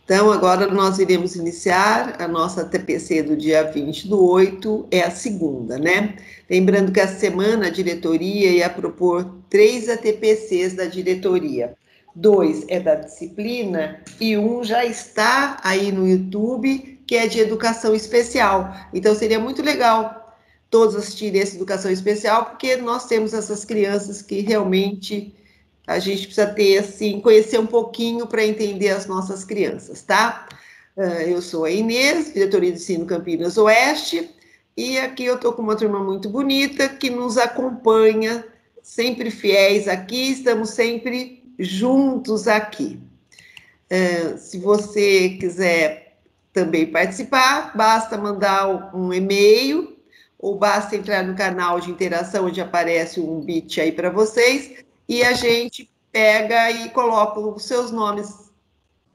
Então, agora nós iremos iniciar a nossa TPC do dia 20/8, é a segunda, né? Lembrando que essa semana a diretoria ia propor 3 ATPCs da diretoria. 2 é da disciplina e um já está aí no YouTube, que é de educação especial. Então, seria muito legal todos assistirem essa educação especial, porque nós temos essas crianças que realmente a gente precisa ter, assim, conhecer um pouquinho para entender as nossas crianças, tá? Eu sou a Inês, diretoria de ensino Campinas Oeste, e aqui eu estou com uma turma muito bonita que nos acompanha, sempre fiéis aqui, estamos sempre juntos aqui. Se você quiser também participar, basta mandar um e-mail, ou basta entrar no canal de interação, onde aparece um bit aí para vocês, e a gente pega e coloca os seus nomes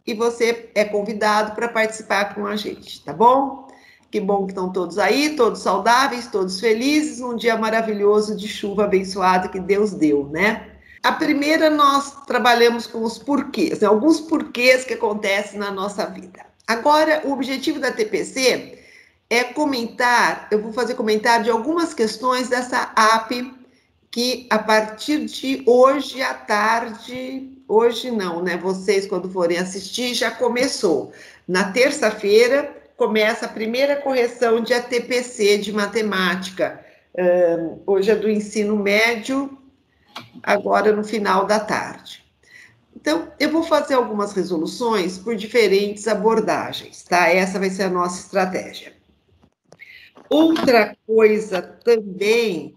e você é convidado para participar com a gente, tá bom? Que bom que estão todos aí, todos saudáveis, todos felizes, um dia maravilhoso de chuva abençoado que Deus deu, né? A primeira, nós trabalhamos com os porquês, né? Alguns porquês que acontecem na nossa vida. Agora, o objetivo da TPC é comentar, eu vou fazer comentário de algumas questões dessa app que a partir de hoje à tarde, hoje não, né? Vocês, quando forem assistir, já começou. Na terça-feira, começa a primeira correção de ATPC de matemática. Hoje é do ensino médio, agora no final da tarde. Então, eu vou fazer algumas resoluções por diferentes abordagens, tá? Essa vai ser a nossa estratégia. Outra coisa também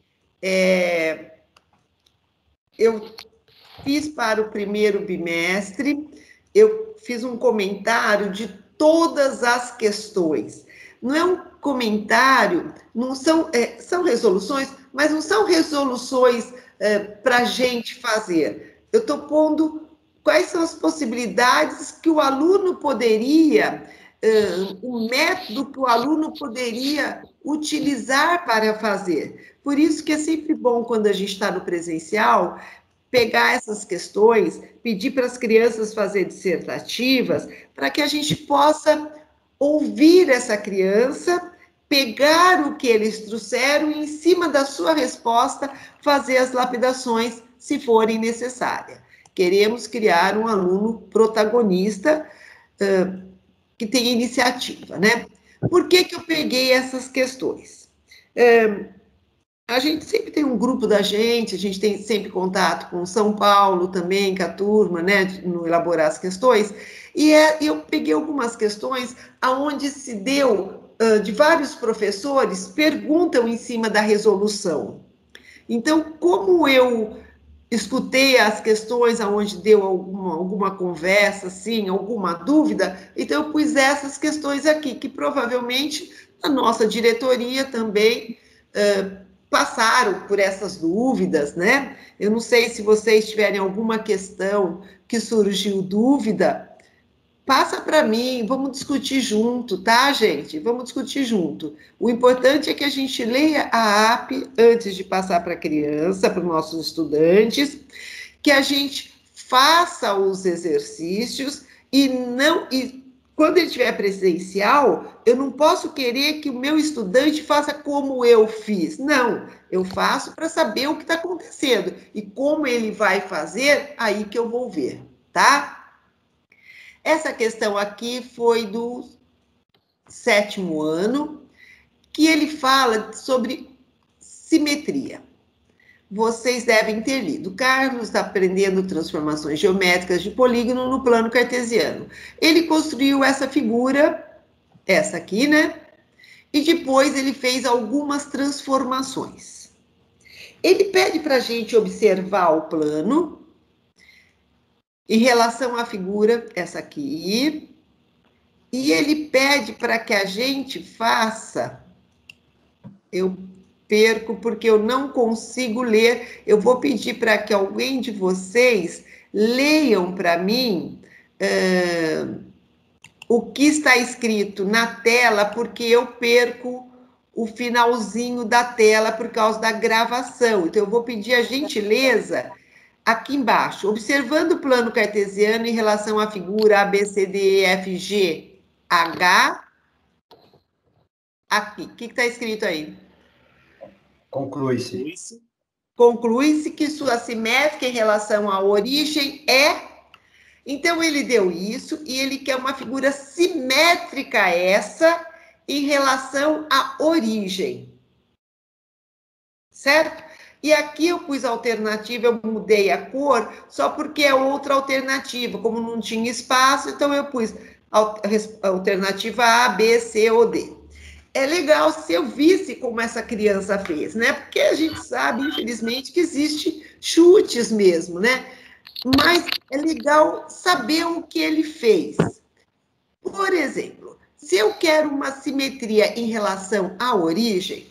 eu fiz para o primeiro bimestre, eu fiz um comentário de todas as questões. Não é um comentário, não são, são resoluções, mas não são resoluções para a gente fazer. Eu estou pondo quais são as possibilidades que o aluno poderia, o método que o aluno poderia utilizar para fazer. Por isso que é sempre bom, quando a gente está no presencial, pegar essas questões, pedir para as crianças fazer dissertativas, para que a gente possa ouvir essa criança, pegar o que eles trouxeram e, em cima da sua resposta, fazer as lapidações, se forem necessárias. Queremos criar um aluno protagonista, que tenha iniciativa, né? Por que eu peguei essas questões? A gente sempre tem um grupo da gente, a gente tem sempre contato com São Paulo também, com a turma, né, no elaborar as questões, e eu peguei algumas questões aonde se deu, de vários professores perguntam em cima da resolução. Então, como eu escutei as questões aonde deu alguma conversa, assim, alguma dúvida, então eu pus essas questões aqui, que provavelmente a nossa diretoria também passaram por essas dúvidas, né? Eu não sei se vocês tiverem alguma questão que surgiu dúvida, passa para mim, vamos discutir junto, tá, gente? Vamos discutir junto. O importante é que a gente leia a app antes de passar para a criança, para os nossos estudantes, que a gente faça os exercícios e quando ele estiver presencial, eu não posso querer que o meu estudante faça como eu fiz. Não, eu faço para saber o que está acontecendo. E como ele vai fazer, aí que eu vou ver, tá? Essa questão aqui foi do 7º ano, que ele fala sobre simetria. Vocês devem ter lido. Carlos está aprendendo transformações geométricas de polígono no plano cartesiano. Ele construiu essa figura, essa aqui, né? E depois ele fez algumas transformações. Ele pede para a gente observar o plano em relação à figura, essa aqui, e ele pede para que a gente faça, eu perco porque eu não consigo ler, eu vou pedir para que alguém de vocês leiam para mim o que está escrito na tela, porque eu perco o finalzinho da tela por causa da gravação. Então, eu vou pedir a gentileza aqui embaixo, observando o plano cartesiano em relação à figura A, B, C, D, E, F, G, H, aqui, o que está escrito aí? Conclui-se. Conclui-se que sua simétrica em relação à origem é... Então, ele deu isso e ele quer uma figura simétrica essa em relação à origem. Certo? E aqui eu pus a alternativa, eu mudei a cor, só porque é outra alternativa. Como não tinha espaço, então eu pus a alternativa A, B, C ou D. É legal se eu visse como essa criança fez, né? Porque a gente sabe, infelizmente, que existe chutes mesmo, né? Mas é legal saber o que ele fez. Por exemplo, se eu quero uma simetria em relação à origem,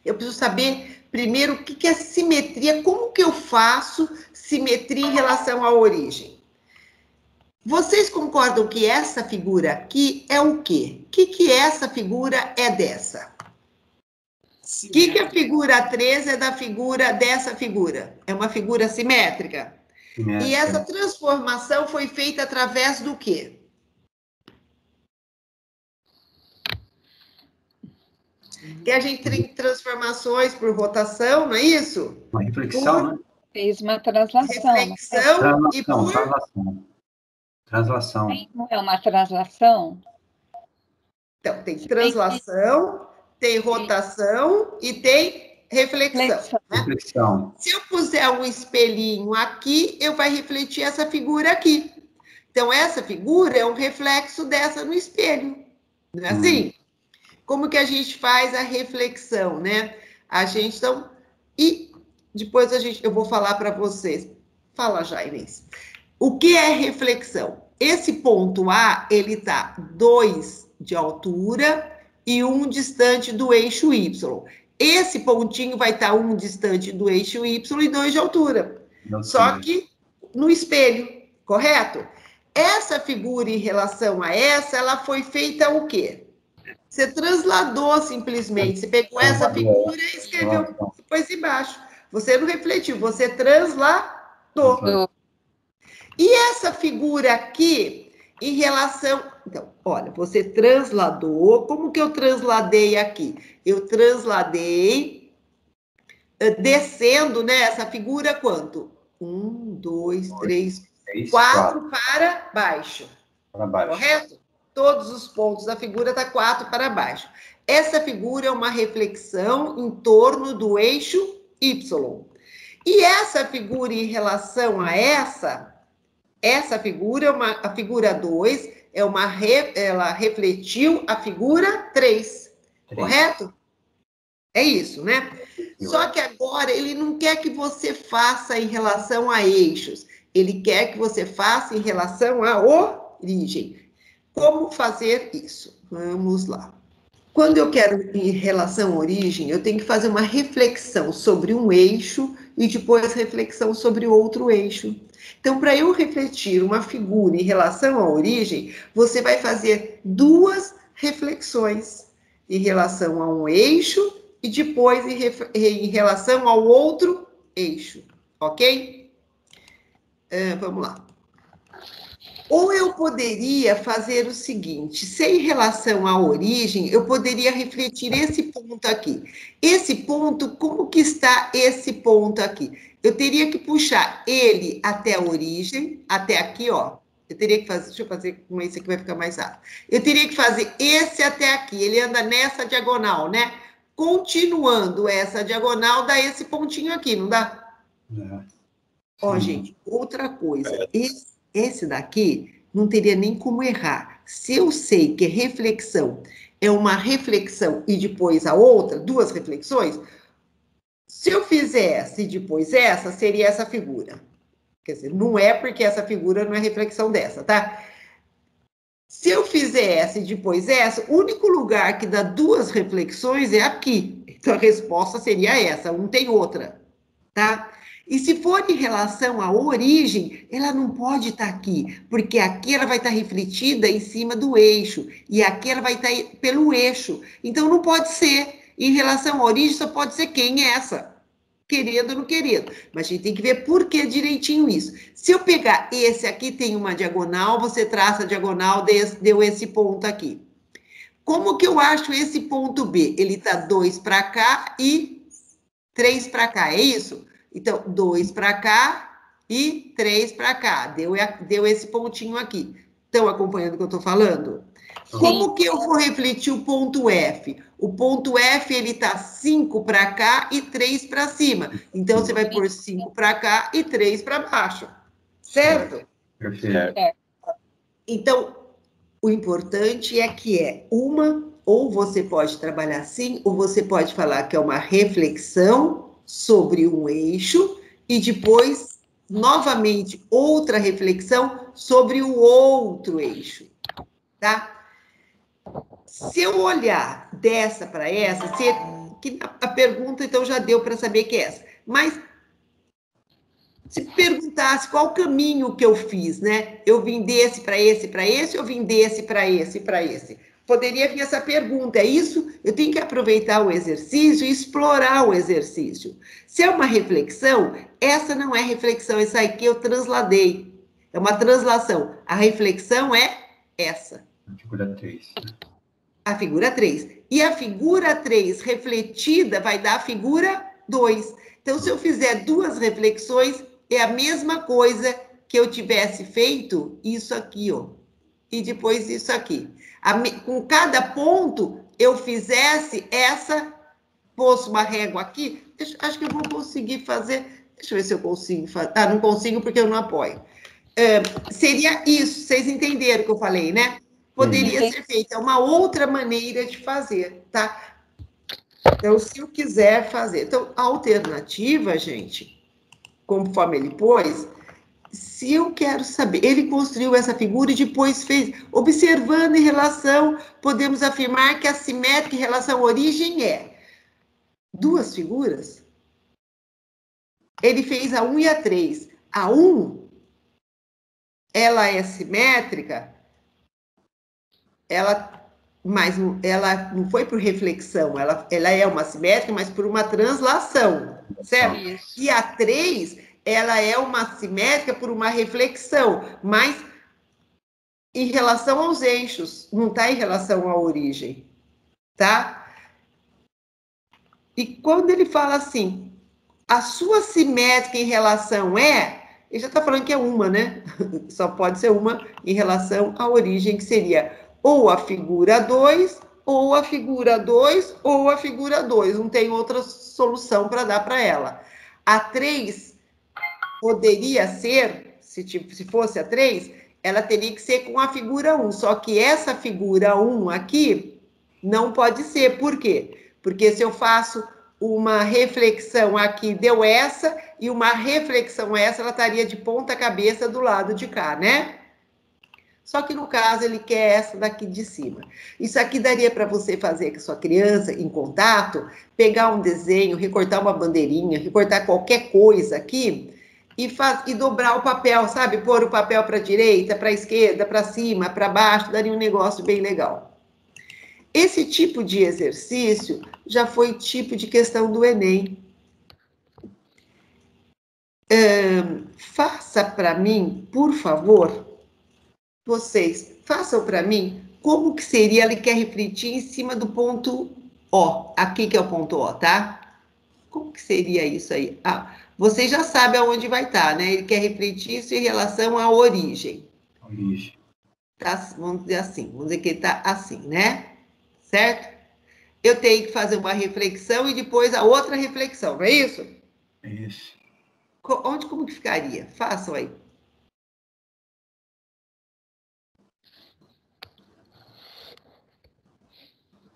eu preciso saber primeiro o que é simetria, como que eu faço simetria em relação à origem. Vocês concordam que essa figura aqui é o quê? O que essa figura é dessa? O que a figura 3 é da figura dessa figura? É uma figura simétrica. E essa transformação foi feita através do quê? Que a gente tem transformações por rotação, não é isso? Uma reflexão, né? Fez uma translação. Reflexão e por... Translação. Não é uma translação? Então, tem translação, tem rotação e tem reflexão. Né? Reflexão. Se eu puser um espelhinho aqui, eu vai refletir essa figura aqui. Então, essa figura é um reflexo dessa no espelho. Não é assim? Como que a gente faz a reflexão, né? A gente, então... E depois eu vou falar para vocês. Fala já, Inês. O que é reflexão? Esse ponto A, ele está 2 de altura e 1 distante do eixo Y. Esse pontinho vai estar 1 distante do eixo Y e 2 de altura. Só que no espelho, correto? Essa figura em relação a essa, ela foi feita o quê? Você transladou simplesmente. Você pegou essa figura e escreveu depois embaixo. Você não refletiu, você transladou. E essa figura aqui, em relação... Então, olha, você transladou. Como que eu transladei aqui? Eu transladei descendo, né? Essa figura quanto? 1, 2, 3, 4 para baixo. Para baixo. Correto? Todos os pontos da figura tá 4 para baixo. Essa figura é uma reflexão em torno do eixo Y. E essa figura em relação a essa figura, a figura 2, ela refletiu a figura 3, correto? É isso, né? Só que agora ele não quer que você faça em relação a eixos, ele quer que você faça em relação à origem. Como fazer isso? Vamos lá. Quando eu quero em relação à origem, eu tenho que fazer uma reflexão sobre um eixo e depois reflexão sobre outro eixo. Então, para eu refletir uma figura em relação à origem, você vai fazer 2 reflexões em relação a um eixo e depois em relação ao outro eixo, ok? Vamos lá. Ou eu poderia fazer o seguinte, se em relação à origem, eu poderia refletir esse ponto aqui. Esse ponto, como que está esse ponto aqui? Eu teria que puxar ele até a origem, até aqui, ó. Eu teria que fazer, deixa eu fazer com esse aqui, vai ficar mais rápido. Eu teria que fazer esse até aqui, ele anda nessa diagonal, né? Continuando essa diagonal, dá esse pontinho aqui, não dá? Ó, gente, outra coisa, esse daqui não teria nem como errar. Se eu sei que reflexão é uma reflexão e depois a outra, 2 reflexões, se eu fizer essa e depois essa, seria essa figura. Quer dizer, não é porque essa figura não é reflexão dessa, tá? Se eu fizer essa e depois essa, o único lugar que dá 2 reflexões é aqui. Então, a resposta seria essa, não tem outra, tá? E se for em relação à origem, ela não pode estar aqui, porque aqui ela vai estar refletida em cima do eixo, e aqui ela vai estar pelo eixo. Então, não pode ser. Em relação à origem, só pode ser quem? Essa. querendo ou não querendo. Mas a gente tem que ver por que direitinho isso. Se eu pegar esse aqui, tem uma diagonal, você traça a diagonal, deu esse ponto aqui. Como que eu acho esse ponto B? Ele está 2 para cá e 3 para cá, é isso? Então, 2 para cá e 3 para cá. Deu esse pontinho aqui. Estão acompanhando o que eu estou falando? Sim. Como que eu vou refletir o ponto F? O ponto F, ele está 5 para cá e 3 para cima. Então, você vai pôr 5 para cá e 3 para baixo. Certo? Perfeito. Então, o importante é que ou você pode trabalhar assim, ou você pode falar que é uma reflexão sobre um eixo, e depois, novamente, outra reflexão sobre o outro eixo, tá? Se eu olhar dessa para essa, que a pergunta, então, já deu para saber que é essa, mas se perguntasse qual caminho que eu fiz, né? Eu vim desse para esse, eu vim desse para esse, para esse. Poderia vir essa pergunta, é isso? Eu tenho que aproveitar o exercício e explorar o exercício. Se é uma reflexão, essa não é reflexão, essa aqui eu transladei. É uma translação. A reflexão é essa. A figura 3. A figura 3. E a figura 3 refletida vai dar a figura 2. Então, se eu fizer duas reflexões, é a mesma coisa que eu tivesse feito isso aqui, ó. E depois isso aqui. Com cada ponto, eu fizesse essa, posto uma régua aqui, acho que eu vou conseguir fazer, deixa eu ver se eu consigo fazer, não consigo porque eu não apoio. Seria isso, vocês entenderam o que eu falei, né? Poderia ser feita uma outra maneira de fazer, tá? Então, se eu quiser fazer. Então, a alternativa, gente, conforme ele pôs, se eu quero saber, ele construiu essa figura e depois fez, observando em relação, podemos afirmar que a simétrica em relação à origem é duas figuras. Ele fez a 1 e a 3. A 1, ela é simétrica, mas ela não foi por reflexão, ela é uma simétrica, mas por uma translação, certo? Isso. E a 3, ela é uma simétrica por uma reflexão, mas em relação aos eixos, não está em relação à origem, tá? E quando ele fala assim, a sua simétrica em relação ele já está falando que é uma, né? Só pode ser uma em relação à origem, que seria ou a figura 2, ou a figura 2, ou a figura 2. Não tem outra solução para dar para ela. A 3 poderia ser, se fosse a 3, ela teria que ser com a figura 1. Só que essa figura 1 aqui não pode ser. Por quê? Porque se eu faço uma reflexão aqui, deu essa, e uma reflexão essa, ela estaria de ponta cabeça do lado de cá, né? Só que no caso ele quer essa daqui de cima. Isso aqui daria para você fazer com a sua criança em contato, pegar um desenho, recortar uma bandeirinha, recortar qualquer coisa aqui e dobrar o papel, sabe? Pôr o papel para a direita, para a esquerda, para cima, para baixo, daria um negócio bem legal. Esse tipo de exercício já foi tipo de questão do Enem. Faça para mim, por favor, vocês façam para mim como que seria, ele quer refletir em cima do ponto O, aqui que é o ponto O, tá? Como que seria isso aí? Vocês já sabem aonde vai estar, né? Ele quer refletir isso em relação à origem. Origem. Tá, vamos dizer assim, vamos dizer que ele está assim, né? Certo? Eu tenho que fazer uma reflexão e depois a outra reflexão, não é isso? É isso. Como que ficaria? Façam aí.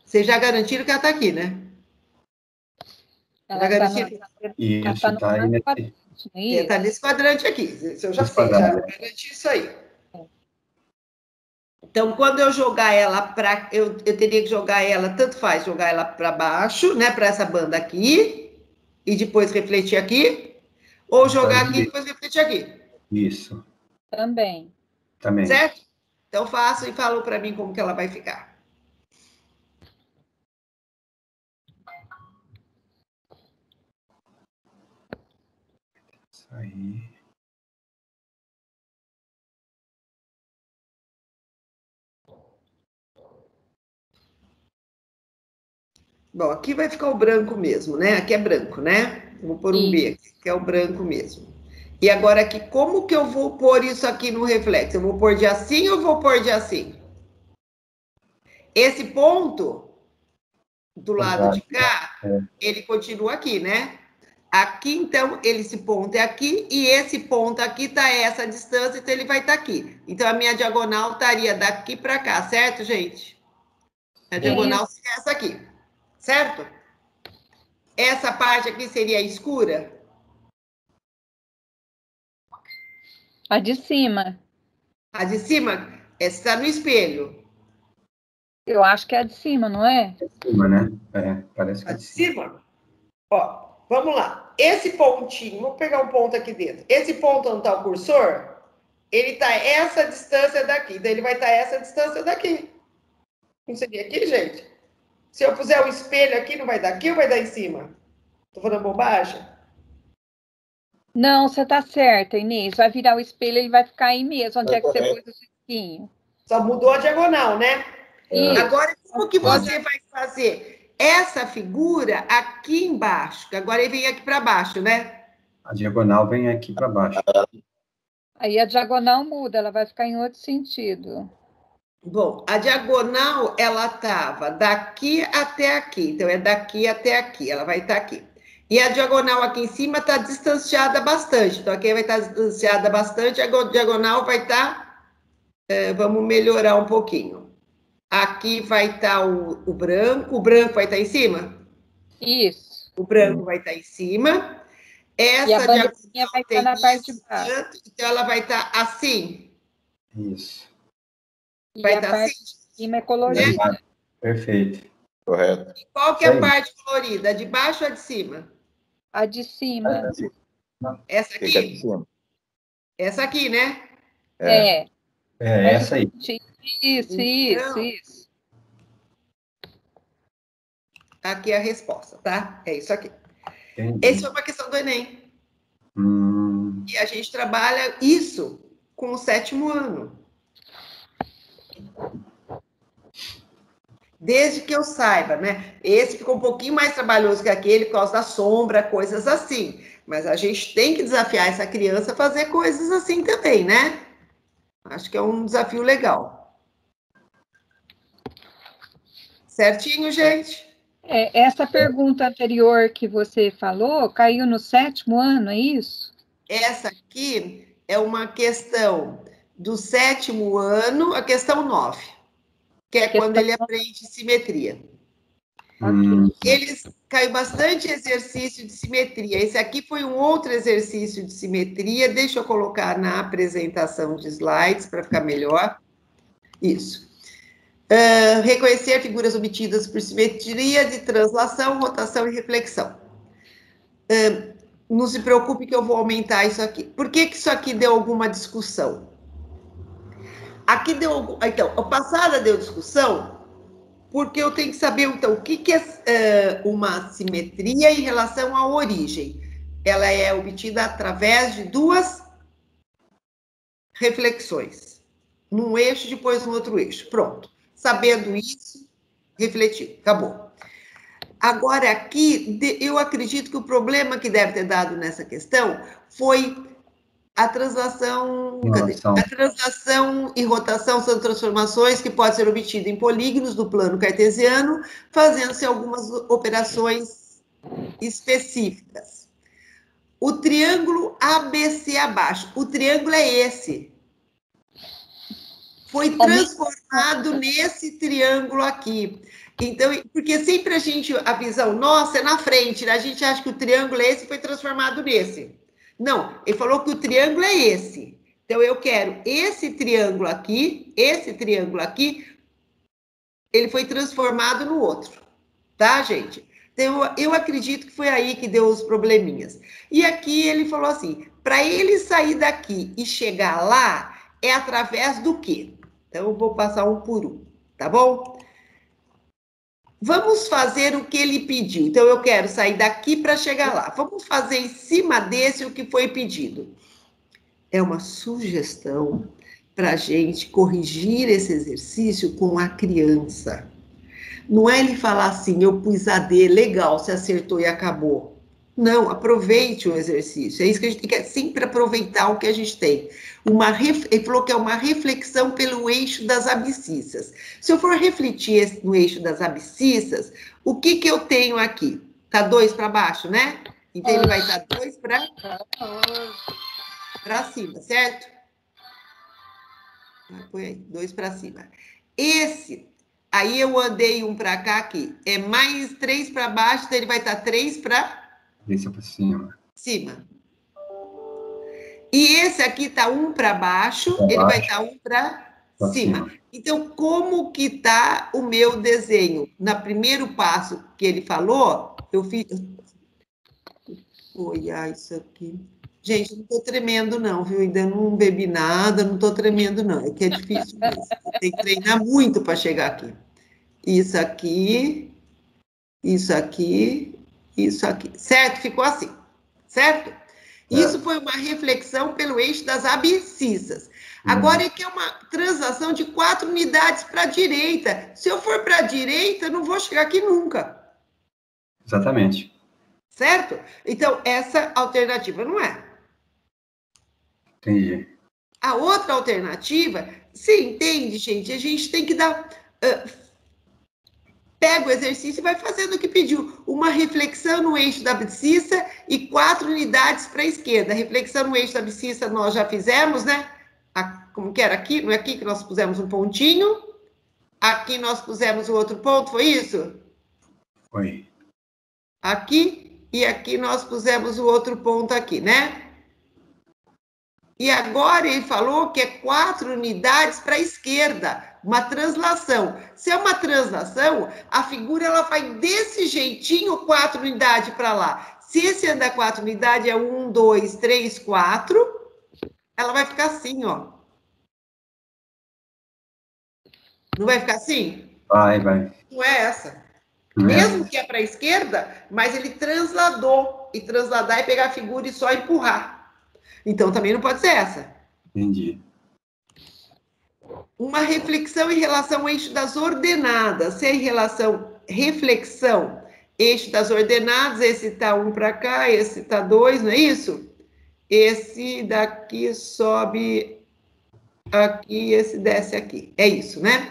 Vocês já garantiram que ela está aqui, né? Ela Isso, tá aí nesse... Está nesse quadrante aqui. Isso eu já sei, já garanti isso aí. Então, quando eu jogar ela para... Eu teria que jogar ela, tanto faz, jogar ela para baixo, né? Para essa banda aqui, e depois refletir aqui, ou jogar aqui e depois refletir aqui. Isso. Também. Certo? Então, faço e falo para mim como que ela vai ficar. Aí. Bom, aqui vai ficar o branco mesmo, né? Aqui é branco, né? Vou pôr um B aqui, que é o branco mesmo. E agora aqui, como que eu vou pôr isso aqui no reflexo? Eu vou pôr de assim ou vou pôr de assim? Esse ponto do lado de cá, ele continua aqui, né? Aqui, então, esse ponto é aqui e esse ponto aqui tá essa distância, então ele vai estar aqui. Então, a minha diagonal estaria daqui para cá, certo, gente? A diagonal seria essa aqui, certo? Essa parte aqui seria escura? A de cima. A de cima está no espelho. Eu acho que é a de cima, não é? De cima, né? Parece que A é de de cima. cima? Ó, vamos lá. Esse pontinho, vou pegar um ponto aqui dentro. Esse ponto onde está o cursor, ele está essa distância daqui. Daí ele vai estar essa distância daqui. Não seria aqui, gente? Se eu puser o espelho aqui, não vai dar aqui ou vai dar em cima? Tô falando bobagem? Não, você tá certa, Inês. Vai virar o espelho, ele vai ficar aí mesmo, onde é que você pôs o risquinho. Só mudou a diagonal, né? Isso. Agora, como que você vai fazer essa figura aqui embaixo? Que agora ele vem aqui para baixo, né? A diagonal vem aqui para baixo. Aí a diagonal muda, ela vai ficar em outro sentido. Bom, a diagonal, ela estava daqui até aqui. Então, é daqui até aqui. Ela vai estar aqui. E a diagonal aqui em cima está distanciada bastante. Então, aqui vai estar distanciada bastante. A diagonal vai estar... vamos melhorar um pouquinho. Aqui vai estar o branco. O branco vai estar em cima? Isso. O branco vai estar em cima. Essa e a bandeirinha vai estar na parte de baixo. Tanto, então, ela vai estar assim. Isso. Vai E a estar parte assim. de cima é colorida. Perfeito. Correto. E qual que é a parte colorida? A de baixo ou a de cima? A de cima. Essa Fica de aqui? cima. Essa aqui, né? É. É essa aí. Isso. Aqui é a resposta, tá? É isso aqui. Entendi. Essa foi uma questão do Enem. E a gente trabalha isso com o 7º ano. Desde que eu saiba, né? Esse ficou um pouquinho mais trabalhoso que aquele por causa da sombra, coisas assim. Mas a gente tem que desafiar essa criança a fazer coisas assim também, né? Acho que é um desafio legal. Certinho, gente? Essa pergunta anterior que você falou caiu no 7º ano, é isso? Essa aqui é uma questão do 7º ano, a questão 9, que é quando ele aprende simetria. Eles caiu bastante exercício de simetria. Esse aqui foi um outro exercício de simetria. Deixa eu colocar na apresentação de slides para ficar melhor. Isso. Reconhecer figuras obtidas por simetria de translação, rotação e reflexão. Não se preocupe que eu vou aumentar isso aqui. Por que isso aqui deu alguma discussão? Aqui deu... Então, a passada deu discussão porque eu tenho que saber, então, o que é uma simetria em relação à origem. Ela é obtida através de duas reflexões. Num eixo, depois no outro eixo. Pronto. Sabendo isso, refletiu. Acabou. Agora, aqui, eu acredito que o problema que deve ter dado nessa questão foi a translação... A translação e rotação são transformações que podem ser obtidas em polígonos do plano cartesiano, fazendo-se algumas operações específicas. O triângulo ABC abaixo, o triângulo é esse. Foi transformado nesse triângulo aqui. Então, porque sempre a visão nossa é na frente, né? A gente acha que o triângulo é esse e foi transformado nesse. Não, ele falou que o triângulo é esse. Então, eu quero esse triângulo aqui, ele foi transformado no outro. Tá, gente? Então, eu acredito que foi aí que deu os probleminhas. E aqui ele falou assim, para ele sair daqui e chegar lá, é através do quê? Então, eu vou passar um por um, tá bom? Vamos fazer o que ele pediu. Então, eu quero sair daqui para chegar lá. Vamos fazer em cima desse o que foi pedido. É uma sugestão para a gente corrigir esse exercício com a criança. Não é ele falar assim, eu pus AD, legal, você acertou e acabou. Não, aproveite o exercício. É isso que a gente tem que sempre aproveitar o que a gente tem. Ele falou que é uma reflexão pelo eixo das abscissas. Se eu for refletir no eixo das abscissas, o que eu tenho aqui? Tá 2 para baixo, né? Então, ele vai estar 2 para cima, certo? Põe aí, 2 para cima. Esse, aí eu andei 1 para cá aqui. É mais 3 para baixo, então ele vai estar 3 para cima. E esse aqui está 1 para baixo, ele vai estar 1 para cima. Então, como que está o meu desenho? No primeiro passo que ele falou, eu fiz... Olha isso aqui. Gente, não estou tremendo não, viu? Ainda não bebi nada, não estou tremendo não. É que é difícil mesmo. Tem que treinar muito para chegar aqui. Isso aqui, isso aqui, isso aqui. Certo? Ficou assim. Certo? Isso foi uma reflexão pelo eixo das abscissas. Agora, aqui é uma translação de 4 unidades para a direita. Se eu for para a direita, eu não vou chegar aqui nunca. Exatamente. Certo? Então, essa alternativa não é. Entendi. A outra alternativa, você entende, gente? A gente tem que dar... pega o exercício e vai fazendo o que pediu. Uma reflexão no eixo da abscissa e 4 unidades para a esquerda. Reflexão no eixo da abscissa nós já fizemos, né? Como que era aqui? Não é aqui que nós pusemos um pontinho? Aqui nós pusemos o outro ponto, foi isso? Foi. Aqui e aqui nós pusemos o outro ponto aqui, né? E agora ele falou que é 4 unidades para a esquerda, uma translação. Se é uma translação, a figura ela vai desse jeitinho, 4 unidades para lá. Se esse andar 4 unidades é 1, 2, 3, 4, ela vai ficar assim, ó. Não vai ficar assim? Vai. Não é essa. Mesmo que é para a esquerda, mas ele transladou. E transladar é pegar a figura e só empurrar. Então, também não pode ser essa. Entendi. Uma reflexão em relação ao eixo das ordenadas. Se é em relação, reflexão, eixo das ordenadas, esse está 1 para cá, esse está 2, não é isso? Esse daqui sobe aqui, esse desce aqui. É isso, né?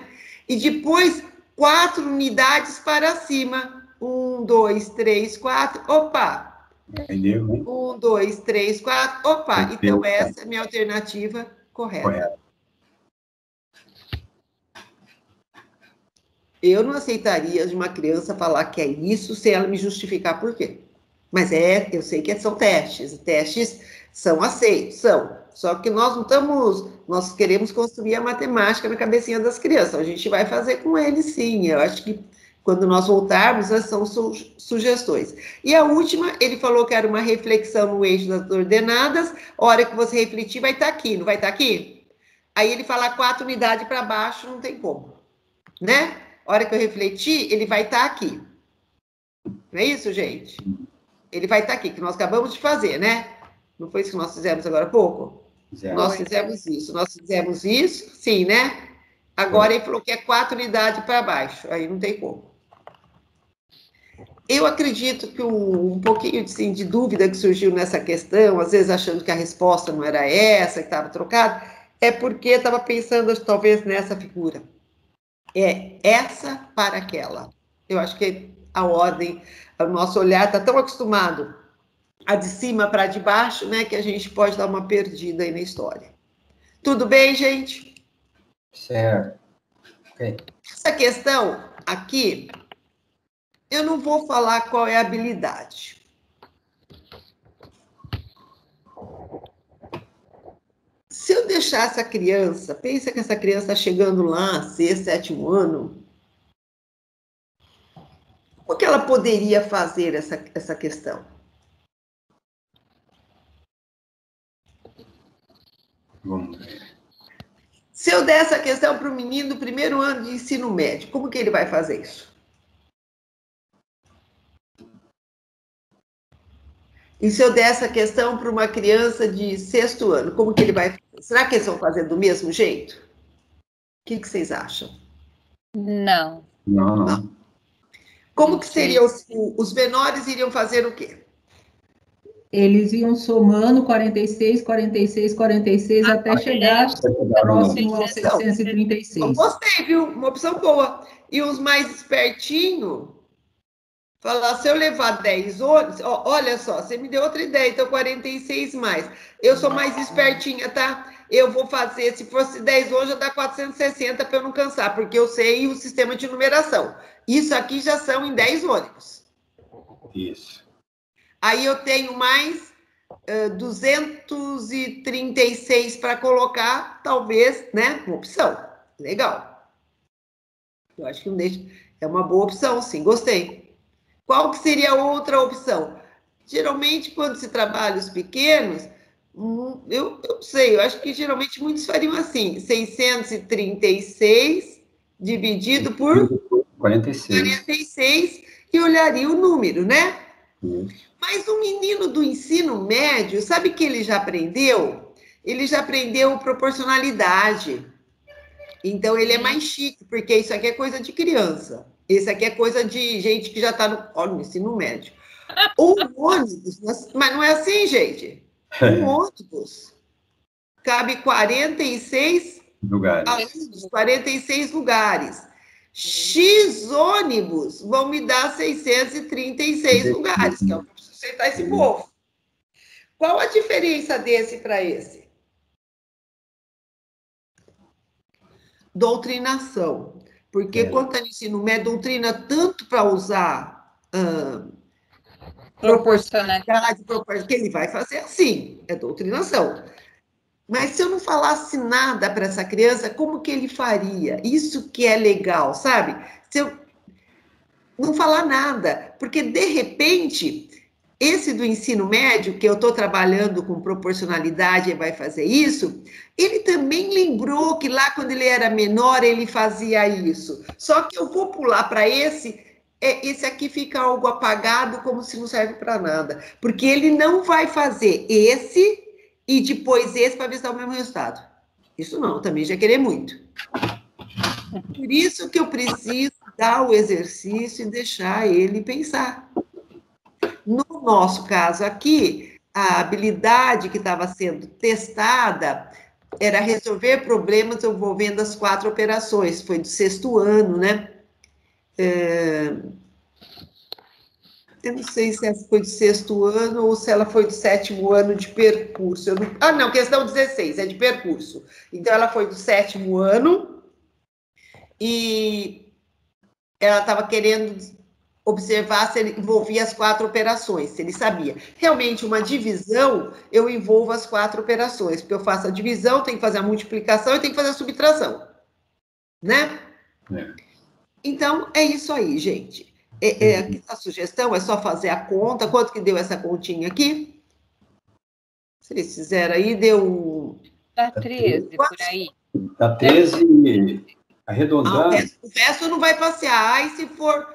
E depois, 4 unidades para cima. 1, 2, 3, 4. Opa! Aí deu, hein? 1, 2, 3, 4. Opa! Então, essa é a minha alternativa correta. Eu não aceitaria de uma criança falar que é isso sem ela me justificar por quê. Mas eu sei que são testes. Testes são aceitos, são. Só que nós não estamos... Nós queremos construir a matemática na cabecinha das crianças. A gente vai fazer com eles, sim. Eu acho que quando nós voltarmos, são sugestões. E a última, ele falou que era uma reflexão no eixo das ordenadas. A hora que você refletir, vai estar aqui, não vai estar aqui? Aí ele fala 4 unidades para baixo, não tem como. Né? A hora que eu refletir, ele vai estar aqui. Não é isso, gente? Ele vai estar aqui, que nós acabamos de fazer, né? Não foi isso que nós fizemos agora há pouco? Nós fizemos isso, sim, né? Agora ele falou que é 4 unidades para baixo, aí não tem como. Eu acredito que um pouquinho de dúvida que surgiu nessa questão, às vezes achando que a resposta não era essa, que estava trocada, é porque estava pensando talvez nessa figura. É essa para aquela. Eu acho que a ordem, o nosso olhar está tão acostumado a de cima para de baixo, né, que a gente pode dar uma perdida aí na história. Tudo bem, gente? Certo. Ok. Essa questão aqui, eu não vou falar qual é a habilidade. Se eu deixar essa criança, pensa que essa criança está chegando lá, 6º, 7º ano, como que ela poderia fazer essa questão? Vamos ver. Se eu der essa questão para o menino do 1º ano de ensino médio, como que ele vai fazer isso? E se eu der essa questão para uma criança de 6º ano, como que ele vai fazer? Será que eles vão fazer do mesmo jeito? O que vocês acham? Não. Não. Como que seria os menores iriam fazer o quê? Eles iam somando 46, 46, 46 até chegar próximo aos 636. Eu gostei, viu? Uma opção boa. E os mais espertinhos, falar, se eu levar 10 ônibus, olha só, você me deu outra ideia, então 46 mais. Eu sou mais espertinha, tá? Eu vou fazer, se fosse 10 hoje, já dá 460 para eu não cansar, porque eu sei o sistema de numeração. Isso aqui já são em 10 ônibus. Isso. Aí eu tenho mais 236 para colocar, talvez, né? Uma opção. Legal. Eu acho que não deixa. É uma boa opção, sim. Gostei. Qual que seria outra opção? Geralmente, quando se trabalha os pequenos, eu sei, eu acho que geralmente muitos fariam assim: 636 dividido por 46 e olharia o número, né? Mas o menino do ensino médio, sabe o que ele já aprendeu? Ele já aprendeu proporcionalidade. Então, ele é mais chique, porque isso aqui é coisa de criança. Isso aqui é coisa de gente que já está no ensino médio. Um ônibus, mas não é assim, gente. Um ônibus cabe 46 alunos, 46 lugares. X ônibus vão me dar 636 lugares, que é o que eu preciso aceitar esse povo. Qual a diferença desse para esse? Doutrinação. Porque quando está no ensino médio, doutrina tanto para usar proporcionalidade, que ele vai fazer assim, é doutrinação. Mas se eu não falasse nada para essa criança, como que ele faria? Isso que é legal, sabe? Se eu não falar nada, porque de repente, esse do ensino médio, que eu estou trabalhando com proporcionalidade e vai fazer isso, ele também lembrou que lá quando ele era menor, ele fazia isso. Só que eu vou pular para esse aqui fica algo apagado, como se não serve para nada. Porque ele não vai fazer esse e depois esse para ver se dá o mesmo resultado. Isso não, também já querer muito. Por isso que eu preciso dar o exercício e deixar ele pensar. No nosso caso aqui, a habilidade que estava sendo testada era resolver problemas envolvendo as 4 operações. Foi do 6º ano, né? Eu não sei se essa foi do 6º ano ou se ela foi do 7º ano de percurso. Não, questão 16, é de percurso. Então, ela foi do 7º ano e ela estava querendo observar se ele envolvia as 4 operações, se ele sabia. Realmente, uma divisão, eu envolvo as 4 operações, porque eu faço a divisão, tenho que fazer a multiplicação e tenho que fazer a subtração. Né? Então, é isso aí, gente. A sugestão é só fazer a conta. Quanto que deu essa continha aqui? Se eles fizeram aí, deu... Dá 13, por aí. Dá 13, arredondando. O resto não vai passear. Aí, se for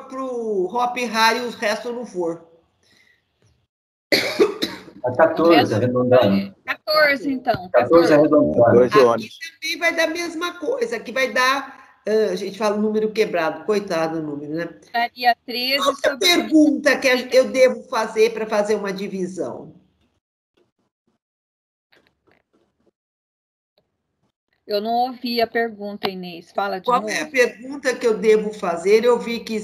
para o Hop Harry, o resto não for. Dá 14, arredondando. 14, então. 14 arredondando. Aqui também vai dar a mesma coisa. Aqui vai dar... a gente fala o número quebrado, coitado do número, né? Daria 13 Outra pergunta que eu devo fazer para fazer uma divisão. Eu não ouvi a pergunta, Inês. Fala de Qual novo. é a pergunta que eu devo fazer? Eu vi que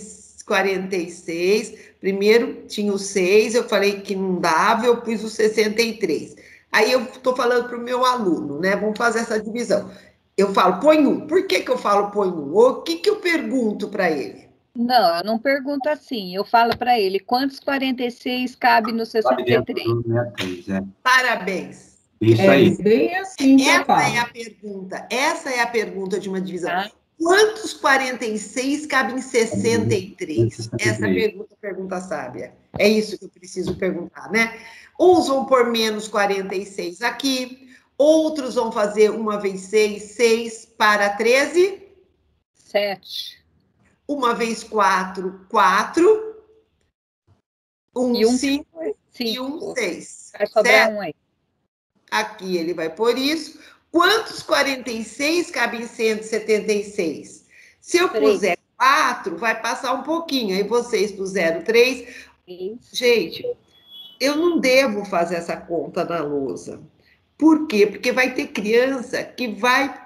46, primeiro tinha o 6, eu falei que não dava, eu pus o 63. Aí eu estou falando para o meu aluno, né? Vamos fazer essa divisão. Eu falo, põe 1. Por que eu falo põe 1? O que eu pergunto para ele? Não, eu não pergunto assim. Eu falo para ele, quantos 46 cabe no 63? Parabéns. Isso aí. Bem assim que eu falo. Essa é a pergunta de uma divisão. Quantos 46 cabem em 63? Essa pergunta sábia. É isso que eu preciso perguntar, né? Uns vão pôr menos 46 aqui, outros vão fazer 1 vezes 6, 6 para 13. 7. 1 vezes 4, 4. 5, e um 6. Vai sobrar um aí. Aqui ele vai pôr isso. Quantos 46 cabem em 176? Se eu puser 4, vai passar um pouquinho. Aí vocês puseram 3. Gente, eu não devo fazer essa conta na lousa. Por quê? Porque vai ter criança que vai...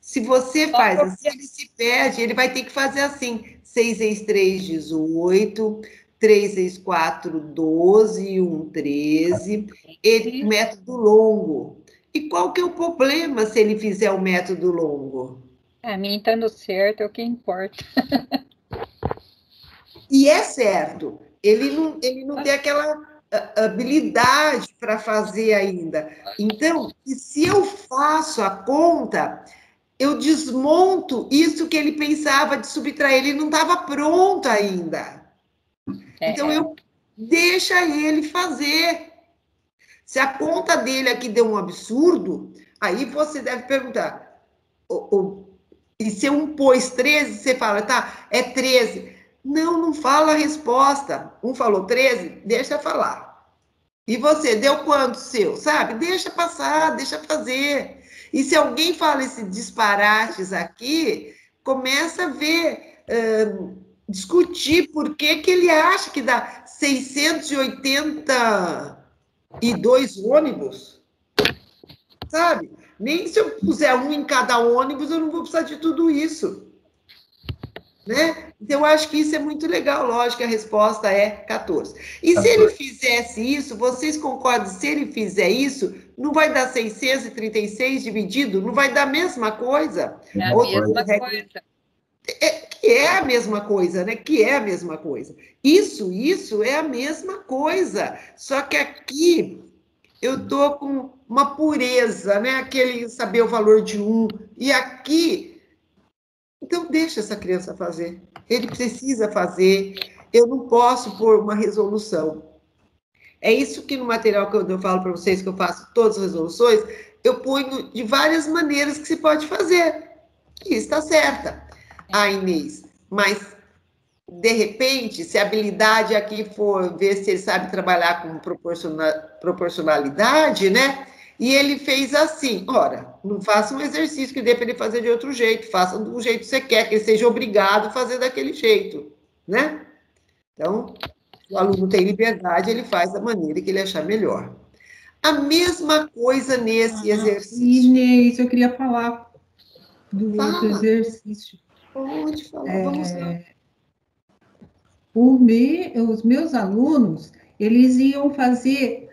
Se você faz assim, ele se perde, ele vai ter que fazer assim. 6 vezes 3, 18. 3 vezes 4, 12. E 1, 13. Ele, método longo. E qual que é o problema se ele fizer o método longo? A mim estando certo é o que importa. E é certo. Ele não tem aquela habilidade para fazer ainda. Então, e se eu faço a conta, eu desmonto isso que ele pensava de subtrair. Ele não estava pronto ainda. Então, eu deixa ele fazer. Se a conta dele aqui deu um absurdo, aí você deve perguntar. E se um pôs 13, você fala, tá, é 13. Não fala a resposta. Um falou 13, deixa falar. E você, deu quanto seu? Sabe? Deixa passar, deixa fazer. E se alguém fala esses disparates aqui, começa a ver, discutir por que ele acha que dá 682 ônibus. Sabe? Nem se eu puser um em cada ônibus, eu não vou precisar de tudo isso. Né? Então, eu acho que isso é muito legal. Lógico que a resposta é 14. E se ele fizesse isso, vocês concordam? Se ele fizer isso, não vai dar 636 dividido? Não vai dar a mesma coisa? É a mesma coisa. Que é a mesma coisa, né? Que é a mesma coisa. Isso é a mesma coisa. Só que aqui eu estou com uma pureza, né? Aquele saber o valor de 1. E aqui... Então, deixa essa criança fazer. Ele precisa fazer. Eu não posso pôr uma resolução. É isso que no material que eu falo para vocês, que eu faço todas as resoluções, eu ponho de várias maneiras que se pode fazer. E está certa. Inês, mas, de repente, se a habilidade aqui for ver se ele sabe trabalhar com proporcionalidade, né? E ele fez assim, ora, não faça um exercício que dê para ele fazer de outro jeito, faça do jeito que você quer, que ele seja obrigado a fazer daquele jeito, né? Então, o aluno tem liberdade, ele faz da maneira que ele achar melhor. A mesma coisa nesse exercício. Inês, eu queria falar do outro exercício. Pode falar, vamos lá. Os meus alunos, eles iam fazer...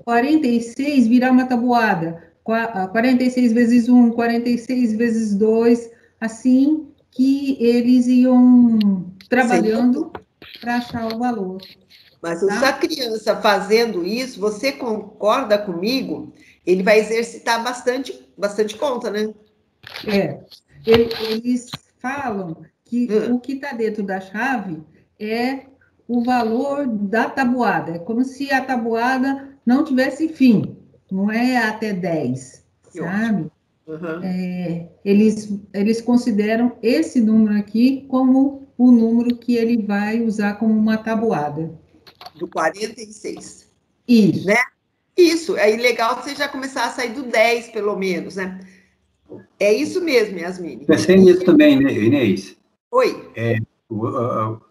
46 virar uma tabuada, 46 vezes 1, 46 vezes 2, assim que eles iam trabalhando para achar o valor. Mas se a criança fazendo isso, você concorda comigo? Ele vai exercitar bastante conta, né? Eles falam que o que está dentro da chave é o valor da tabuada. É como se a tabuada não tivesse fim, não é até 10, sabe? Eles consideram esse número aqui como o número que ele vai usar como uma tabuada. Do 46. Isso. Né? Isso, é legal você já começar a sair do 10, pelo menos, né? É isso mesmo, Yasmine. Pensei nisso também, Inês. Oi.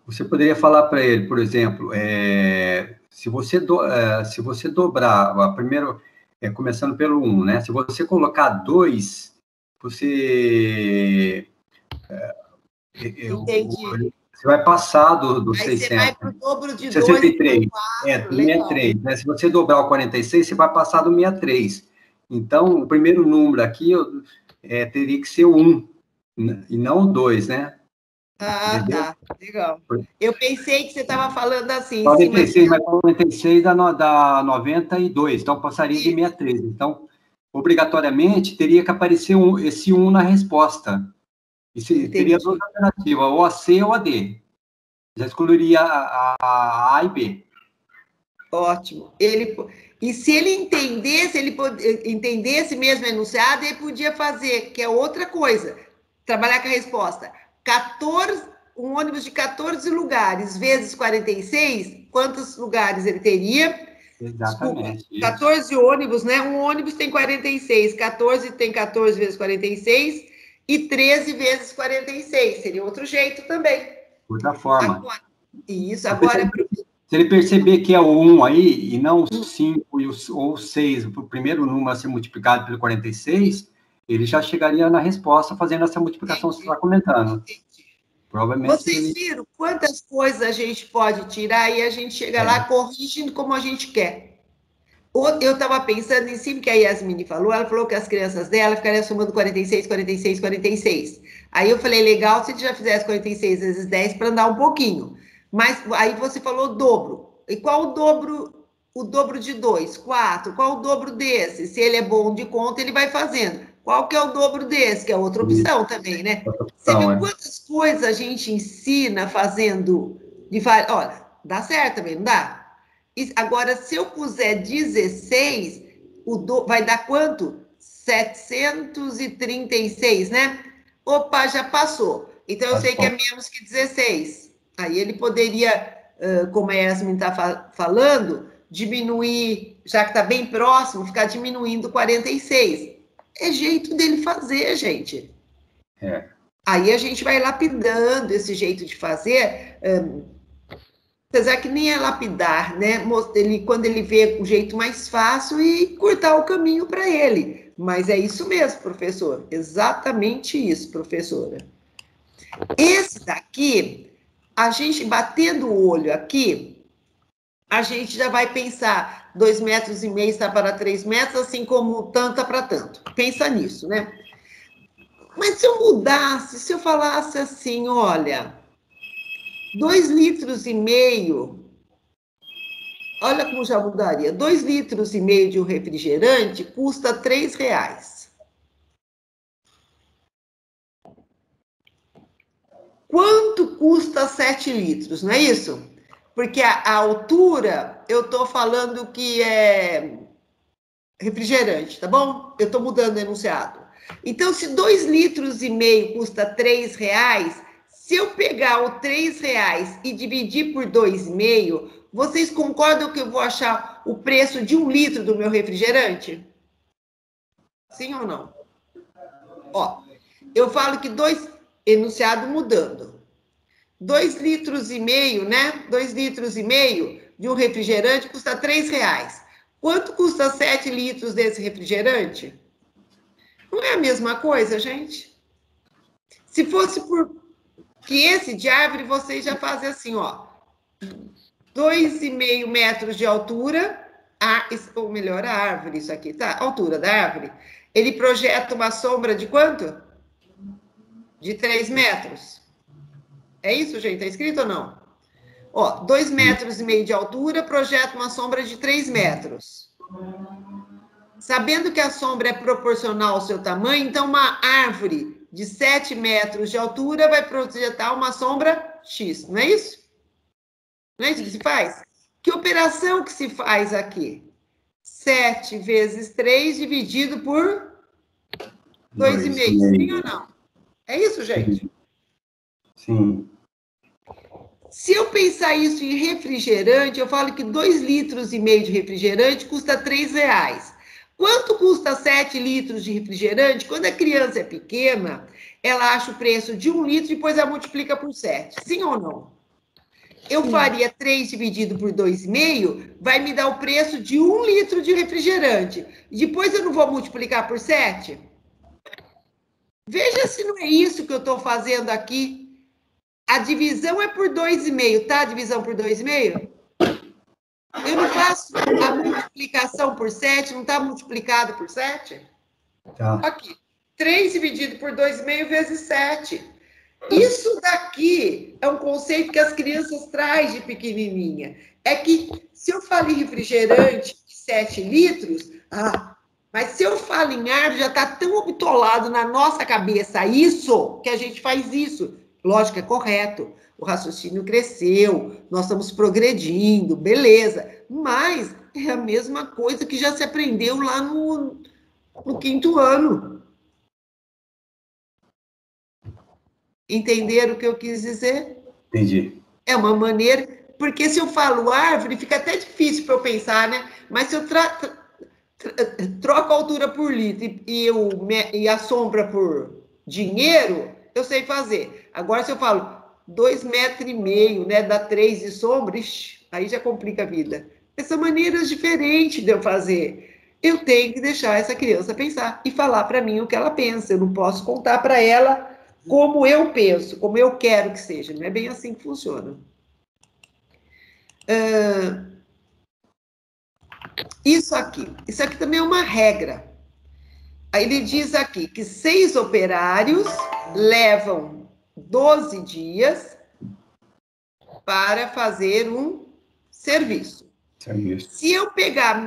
Você poderia falar para ele, por exemplo, se você dobrar, primeiro, começando pelo 1, né? Se você colocar 2, você... Entendi. Você vai passar do aí 600. Você vai para o dobro de 63. 2, 4, do 63. Né? Se você dobrar o 46, você vai passar do 63. Então, o primeiro número aqui teria que ser 1, e não 2, né? Entendeu? Tá. Legal. Eu pensei que você estava falando assim... 46, mas 46 dá 92, então passaria de 63. Então, obrigatoriamente, teria que aparecer esse 1 na resposta. E teria duas alternativas, ou a C ou a D. Já excluiria a A e B. Ótimo. E se ele entendesse mesmo o enunciado, ele podia fazer, que é outra coisa, trabalhar com a resposta. 14 um ônibus de 14 lugares vezes 46, quantos lugares ele teria? Exatamente. Desculpa, 14 ônibus, né? Um ônibus tem 46, 14 tem 14 vezes 46 e 13 vezes 46. Seria outro jeito também. Outra forma. Agora, isso, agora... Se ele perceber que é o 1 aí, e não o 5 ou o 6, o primeiro número a ser multiplicado pelo 46, ele já chegaria na resposta fazendo essa multiplicação que você está comentando. Provavelmente. Vocês viram quantas coisas a gente pode tirar e a gente chega lá corrigindo como a gente quer. Eu estava pensando em cima que a Yasmine falou, ela falou que as crianças dela ficariam somando 46, 46, 46. Aí eu falei, legal se já fizesse 46 vezes 10 para andar um pouquinho. Mas aí você falou dobro. E qual o dobro? O dobro de 2, 4. Qual o dobro desse? Se ele é bom de conta, ele vai fazendo. Qual que é o dobro desse? Que é outra opção também, né? Você vê quantas coisas a gente ensina fazendo... Olha, dá certo também, não dá? Agora, se eu puser 16, vai dar quanto? 736, né? Opa, já passou. Então, eu sei que é menos que 16. Aí ele poderia, como a Yasmin está falando, diminuir, já que está bem próximo, ficar diminuindo 46. É jeito dele fazer, gente. Aí a gente vai lapidando esse jeito de fazer, apesar que nem é lapidar, né? Quando ele vê o jeito mais fácil e cortar o caminho para ele. Mas é isso mesmo, professor. Exatamente isso, professora. Esse daqui, a gente batendo o olho aqui, a gente já vai pensar 2,5 metros está para 3 metros, assim como tanto para tanto. Pensa nisso, né? Mas se eu mudasse, se eu falasse assim, olha, 2,5 litros, olha como já mudaria. 2,5 litros de um refrigerante custa R$3. Quanto custa 7 litros, não é isso? Porque a altura, eu estou falando que é refrigerante, tá bom? Eu estou mudando o enunciado. Então, se 2,5 litros custa R$3, se eu pegar o R$3 e dividir por 2,5, vocês concordam que eu vou achar o preço de 1 litro do meu refrigerante? Sim ou não? Ó, eu falo que enunciado mudando. 2,5 litros, né? 2,5 litros de um refrigerante custa R$3. Quanto custa 7 litros desse refrigerante? Não é a mesma coisa, gente? Se fosse por que esse de árvore, vocês já fazem assim, ó. 2,5 metros de altura, ou melhor, a árvore, isso aqui, tá? A altura da árvore. Ele projeta uma sombra de quanto? De 3 metros. É isso, gente? Tá escrito ou não? Ó, 2,5 metros de altura, projeta uma sombra de 3 metros. Sabendo que a sombra é proporcional ao seu tamanho, então uma árvore de 7 metros de altura vai projetar uma sombra X, não é isso? Não é isso que se faz? Que operação que se faz aqui? 7 vezes 3 dividido por 2,5. Sim ou não? É isso, gente? Sim. Se eu pensar isso em refrigerante, eu falo que 2,5 litros de refrigerante custa R$3. Quanto custa 7 litros de refrigerante? Quando a criança é pequena, ela acha o preço de 1 litro e depois ela multiplica por 7. Sim ou não? Eu faria 3 dividido por 2,5, vai me dar o preço de 1 litro de refrigerante. Depois eu não vou multiplicar por 7? Veja se não é isso que eu estou fazendo aqui. A divisão é por 2,5, tá? A divisão por 2,5? Eu não faço a multiplicação por 7, não está multiplicado por 7? Tá. Aqui, 3 dividido por 2,5 vezes 7. Isso daqui é um conceito que as crianças trazem de pequenininha. É que se eu falo em refrigerante de 7 litros, mas se eu falo em árvore, já está tão obitolado na nossa cabeça isso, que a gente faz isso. Lógico, é correto. O raciocínio cresceu, nós estamos progredindo, beleza. Mas é a mesma coisa que já se aprendeu lá no 5º ano. Entenderam o que eu quis dizer? Entendi. É uma maneira, porque se eu falo árvore, fica até difícil para eu pensar, né? Mas se eu troco a altura por litro e a sombra por dinheiro, eu sei fazer. Agora, se eu falo 2,5 metros, né? Dá 3 de sombra, ixi, aí já complica a vida. São maneiras diferentes de eu fazer. Eu tenho que deixar essa criança pensar e falar para mim o que ela pensa. Eu não posso contar para ela como eu penso, como eu quero que seja. Não é bem assim que funciona. Isso aqui também é uma regra. Aí ele diz aqui que 6 operários levam 12 dias para fazer um serviço. Se eu pegar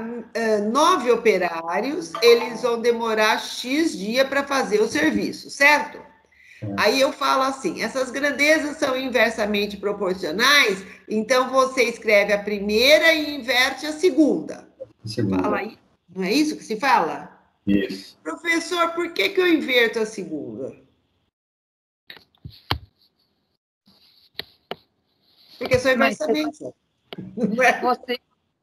9 operários, eles vão demorar X dia para fazer o serviço, certo? Aí eu falo assim, essas grandezas são inversamente proporcionais, então você escreve a primeira e inverte a segunda. Fala aí, não é isso que se fala? Isso. Professor, por que eu inverto a segunda? Porque sou inversamente.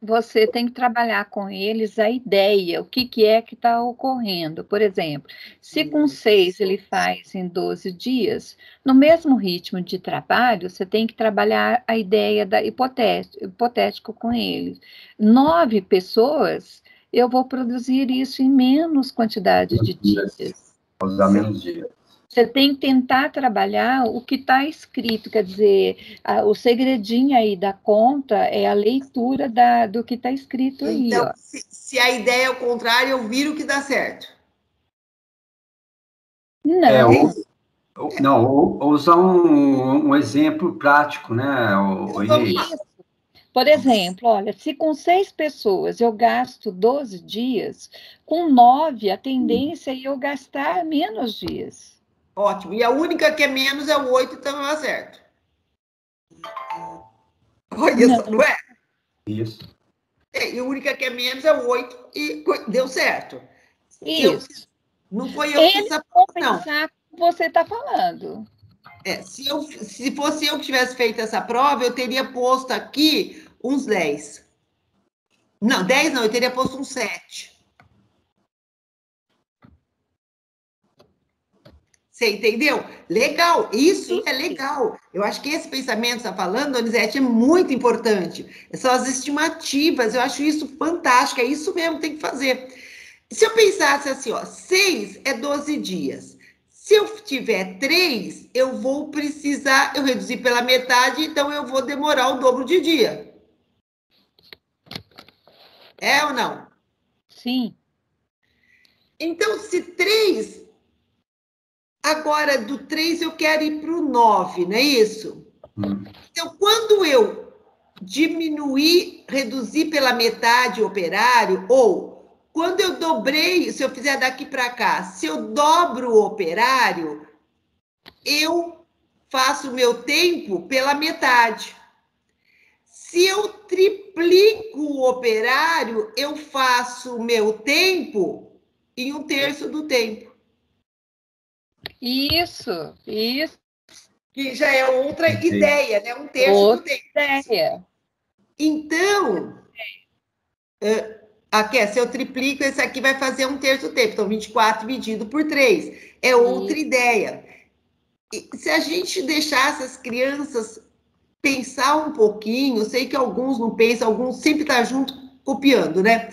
Você tem que trabalhar com eles a ideia, o que é que está ocorrendo. Por exemplo, se com 6 ele faz em 12 dias, no mesmo ritmo de trabalho, você tem que trabalhar a ideia da hipotético com eles. 9 pessoas, eu vou produzir isso em menos quantidade de dias. Usar menos dias. Você tem que tentar trabalhar o que está escrito, quer dizer, o segredinho aí da conta é a leitura do que está escrito aí. Então, ó. Se a ideia é o contrário, eu viro o que dá certo. Não. Ou usar um exemplo prático, né? Isso. Por exemplo, olha, se com 6 pessoas eu gasto 12 dias, com 9 a tendência é eu gastar menos dias. Ótimo. E a única que é menos é o 8, então eu acerto. Olha só, não é? Isso. E a única que é menos é o 8 e deu certo. Isso. Não foi eu que fiz essa prova, não. Pensar que você está falando. Se fosse eu que tivesse feito essa prova, eu teria posto aqui uns 10. Não, 10 não, eu teria posto uns 7. Você entendeu? Legal, isso é legal. Eu acho que esse pensamento que você está falando, Donizete, é muito importante. São as estimativas, eu acho isso fantástico, é isso mesmo que tem que fazer. Se eu pensasse assim, 6 é 12 dias. Se eu tiver 3, eu vou precisar, eu reduzir pela metade, então eu vou demorar o dobro de dia. É ou não? Sim. Então, se 3... Agora, do 3 eu quero ir para o 9, não é isso? Então, quando eu reduzir pela metade o operário, ou quando eu dobrei, se eu fizer daqui para cá, se eu dobro o operário, eu faço o meu tempo pela metade. Se eu triplico o operário, eu faço o meu tempo em 1/3 do tempo. Isso. Que já é outra ideia, né? 1/3 do tempo. Ideia. Então, aqui, se eu triplico, esse aqui vai fazer 1/3 do tempo. Então, 24 dividido por 3. É outra ideia. E se a gente deixasse as crianças pensar um pouquinho, eu sei que alguns não pensam, alguns sempre estão junto copiando, né?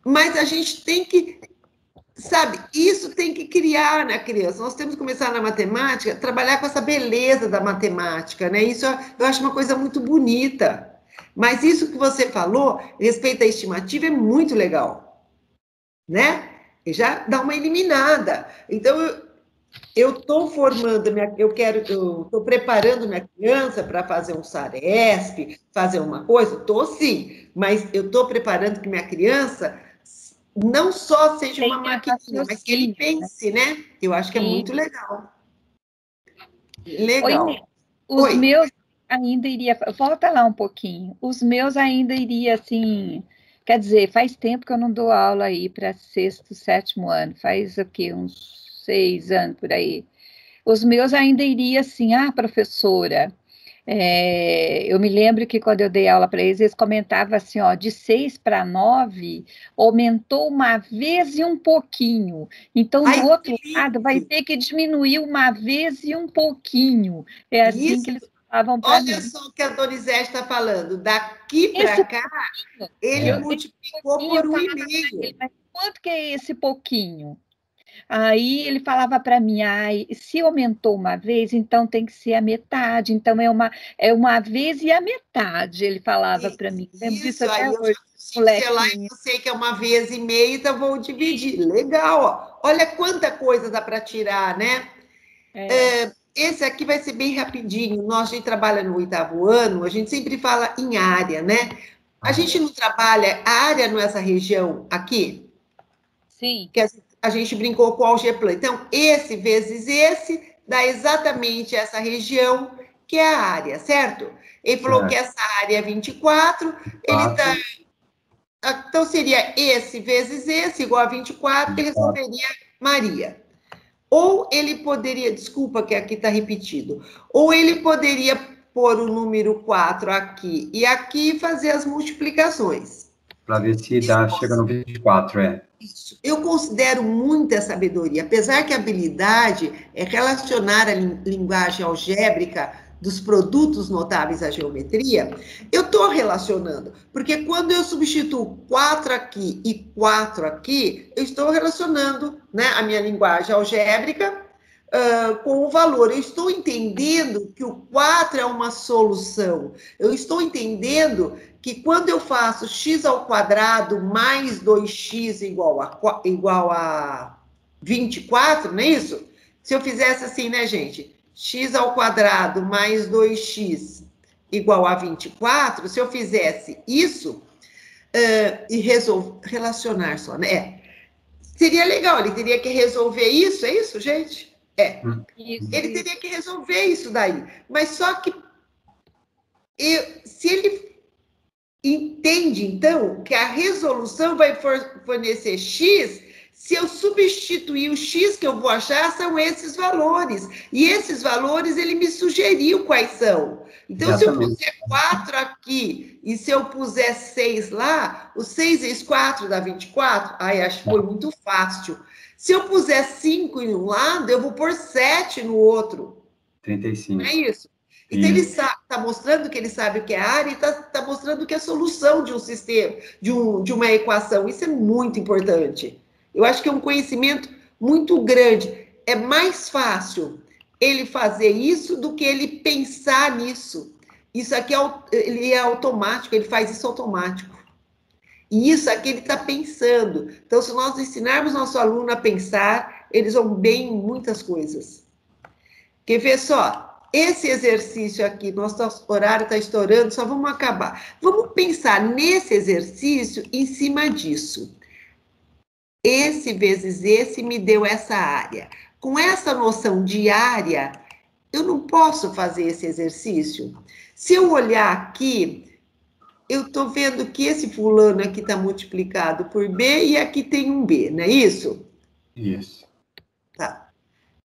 Mas a gente tem que, sabe, isso tem que criar na criança. Nós temos que começar na matemática, trabalhar com essa beleza da matemática, né? Isso eu acho uma coisa muito bonita. Mas isso que você falou, respeito à estimativa, é muito legal, né? E já dá uma eliminada. Então, eu estou formando, estou preparando minha criança para fazer um SARESP, fazer uma coisa, estou sim, mas eu estou preparando que minha criança não só seja uma maquininha, mas que ele pense, né? Eu acho que é muito legal. Legal. Oi, os meus ainda iria, volta lá um pouquinho, os meus ainda iria assim, quer dizer, faz tempo que eu não dou aula aí para 6º, 7º ano, faz o quê? Uns 6 anos por aí. Os meus ainda iria assim, professora, eu me lembro que quando eu dei aula para eles comentavam assim, ó, de 6 para 9, aumentou uma vez e um pouquinho. Então, Ai, no outro que lado, vai lindo! ter que diminuir uma vez e um pouquinho. É assim que Isso, eles falavam para olha mim. só o que a Donizete está falando. Daqui para Esse cá, pouquinho, ele É. esse multiplicou pouquinho, por eu um e falava para ele, meio. mas quanto que é esse pouquinho? Aí ele falava para mim, se aumentou uma vez, então tem que ser a metade, então é uma vez e a metade, ele falava para mim. Lembro disso Isso, aí até eu já hoje, consigo selar, molequinho. eu sei que é uma vez e meia, então vou dividir. Legal, ó. Olha quanta coisa dá para tirar, né? É, Esse aqui vai ser bem rapidinho. Nós, a gente trabalha no 8º ano, a gente sempre fala em área, né? A gente não trabalha a área nessa região aqui, sim, que a gente brincou com o algebra. Então, esse vezes esse dá exatamente essa região que é a área, certo? Ele falou que Certo. essa área é 24, ele tá. 4, Então, seria esse vezes esse, igual a 24, que 24. resolveria Maria. Ou ele poderia, desculpa que aqui está repetido, ou ele poderia pôr o número 4 aqui e aqui e fazer as multiplicações. Para ver se dá, chega no 24, Isso. Eu considero muita sabedoria, apesar que a habilidade é relacionar a linguagem algébrica dos produtos notáveis à geometria, eu estou relacionando, porque quando eu substituo 4 aqui e 4 aqui, eu estou relacionando, né, a minha linguagem algébrica com o valor. Eu estou entendendo que o 4 é uma solução. Eu estou entendendo que quando eu faço x ao quadrado mais 2x igual a 24, não é isso? Se eu fizesse assim, né, gente? X ao quadrado mais 2x igual a 24, se eu fizesse isso e relacionar só, né? Seria legal, ele teria que resolver isso, é isso, gente? Ele isso. teria que resolver isso daí. Mas só que se ele entende, então, que a resolução vai fornecer X, se eu substituir o X que eu vou achar, são esses valores. E esses valores, ele me sugeriu quais são. Então, Exatamente. se eu puser 4 aqui e se eu puser 6 lá, o 6 vezes 4 dá 24? Ai, acho que foi muito fácil. Se eu puser 5 em um lado, eu vou pôr 7 no outro. 35. Não é isso? Então, ele está mostrando que ele sabe o que é área e está mostrando que é a solução de um sistema, de uma equação. Isso é muito importante. Eu acho que é um conhecimento muito grande. É mais fácil ele fazer isso do que ele pensar nisso. Isso aqui ele é automático, ele faz isso automático. E isso aqui ele está pensando. Então, se nós ensinarmos nosso aluno a pensar, eles vão bem em muitas coisas. Quer ver só? Esse exercício aqui, nosso horário está estourando, só vamos acabar. Vamos pensar nesse exercício em cima disso. Esse vezes esse me deu essa área. Com essa noção de área, eu não posso fazer esse exercício. Se eu olhar aqui, eu estou vendo que esse fulano aqui está multiplicado por B e aqui tem um B, não é isso? Isso. Tá.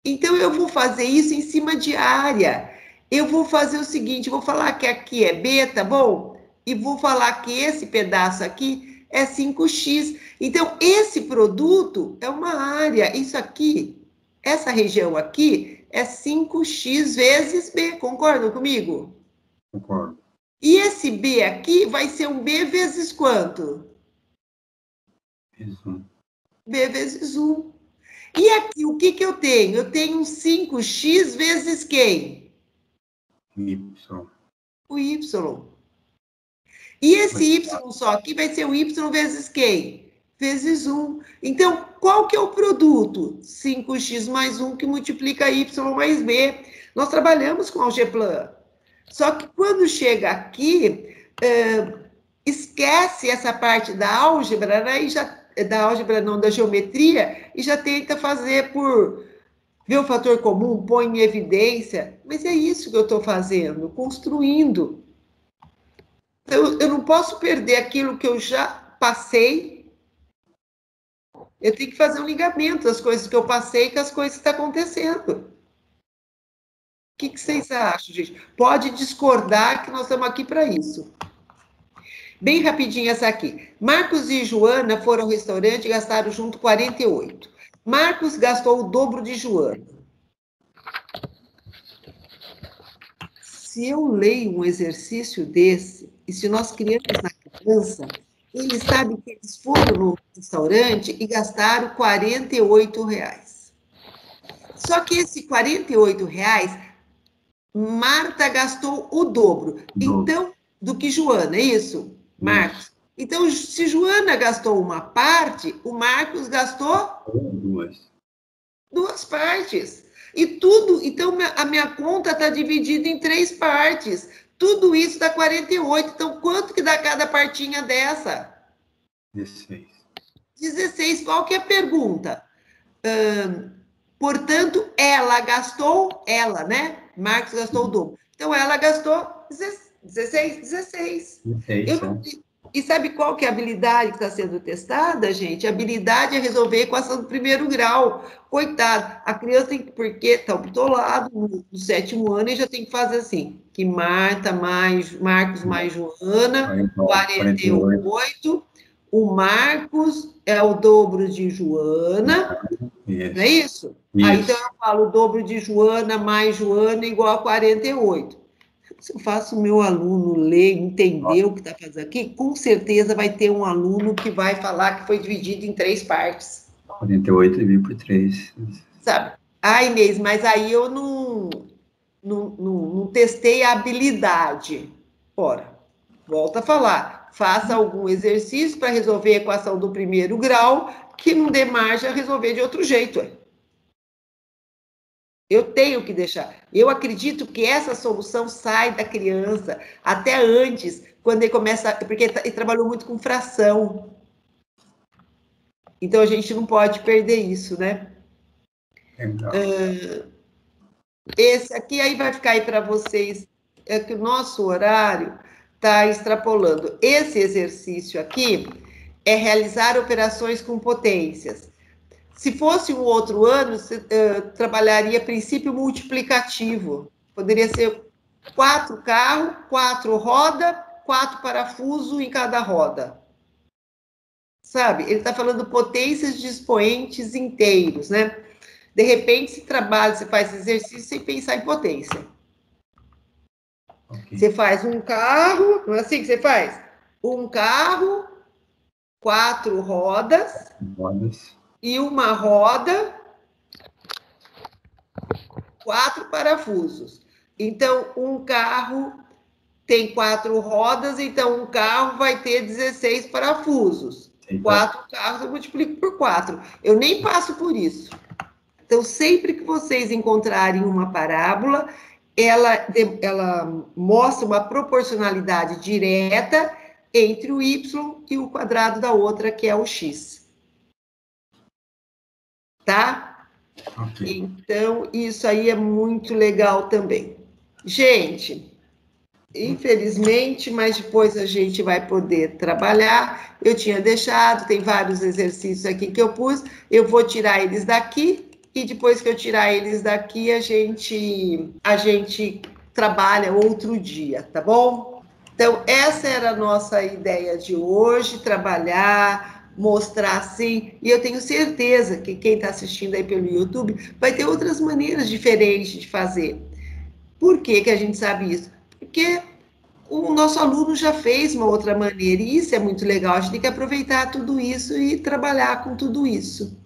Então, eu vou fazer isso em cima de área. Eu vou fazer o seguinte, vou falar que aqui é B, tá bom? E vou falar que esse pedaço aqui é 5x. Então, esse produto é uma área. Isso aqui, essa região aqui, é 5x vezes B. Concordam comigo? Concordo. E esse B aqui vai ser um B vezes quanto? Isso. B vezes 1. E aqui, o que eu tenho? Eu tenho um 5x vezes quem? Y. O y. E esse y só aqui vai ser o y vezes quem? Vezes 1. Então, qual que é o produto? 5x mais 1 que multiplica y mais b. Nós trabalhamos com algebra. Só que quando chega aqui, esquece essa parte da álgebra, né? Da álgebra não, da geometria, e já tenta fazer por ver o fator comum, põe em evidência. Mas é isso que eu estou fazendo, construindo. Eu não posso perder aquilo que eu já passei. Eu tenho que fazer um ligamento das coisas que eu passei com as coisas que estão acontecendo. que vocês acham, gente? Pode discordar, que nós estamos aqui para isso. Bem rapidinho essa aqui. Marcos e Joana foram ao restaurante e gastaram junto 48. Marcos gastou o dobro de Joana. Se eu leio um exercício desse, e se nós criamos na criança, eles sabem que eles foram no restaurante e gastaram R$48. Só que esse R$48, Marta gastou o dobro. Então, do que Joana, é isso, Marcos? Então, se Joana gastou uma parte, o Marcos gastou duas partes. E tudo, então a minha conta está dividida em 3 partes. Tudo isso dá 48. Então, quanto que dá cada partinha dessa? 16. 16. Qual que é a pergunta? Portanto, ela gastou, né? Marcos gastou o dobro. Então, ela gastou 16. E sabe qual que é a habilidade que está sendo testada, gente? A habilidade é resolver equação do primeiro grau. Coitado, a criança tem que, porque está bitolado no 7º ano e já tem que fazer assim, que Marta mais Marcos mais Joana, 48. O Marcos é o dobro de Joana, não é isso? Aí, então, eu falo o dobro de Joana mais Joana igual a 48. Se eu faço o meu aluno ler, entender o que está fazendo aqui, com certeza vai ter um aluno que vai falar que foi dividido em 3 partes. 48 dividido por 3. Sabe? Ah, Inês, mas aí eu não testei a habilidade. Ora, volta a falar. Faça algum exercício para resolver a equação do primeiro grau que não dê margem a resolver de outro jeito. Eu tenho que deixar. Eu acredito que essa solução sai da criança até antes, quando ele começa... Porque ele trabalhou muito com fração. Então, a gente não pode perder isso, né? Esse aqui aí vai ficar aí para vocês. É que o nosso horário está extrapolando. Esse exercício aqui é realizar operações com potências. Se fosse um outro ano, você trabalharia princípio multiplicativo. Poderia ser 4 carros, 4 rodas, 4 parafusos em cada roda. Sabe? Ele está falando potências de expoentes inteiros, né? De repente, se trabalha, você faz exercício sem pensar em potência. Okay. Você faz um carro, não é assim que você faz? Um carro, 4 rodas. E uma roda, 4 parafusos. Então, um carro tem 4 rodas, então um carro vai ter 16 parafusos. 4 carros eu multiplico por 4. Eu nem passo por isso. Então, sempre que vocês encontrarem uma parábola, ela mostra uma proporcionalidade direta entre o y e o quadrado da outra, que é o x. Tá? Okay. Então, isso aí é muito legal também. Gente, infelizmente, mas depois a gente vai poder trabalhar. Eu tinha deixado, tem vários exercícios aqui que eu pus, eu vou tirar eles daqui, e depois que eu tirar eles daqui, a gente trabalha outro dia, tá bom? Então, essa era a nossa ideia de hoje, trabalhar, mostrar assim, e eu tenho certeza que quem está assistindo aí pelo YouTube vai ter outras maneiras diferentes de fazer. Por que que a gente sabe isso? Porque o nosso aluno já fez uma outra maneira, e isso é muito legal, a gente tem que aproveitar tudo isso e trabalhar com tudo isso.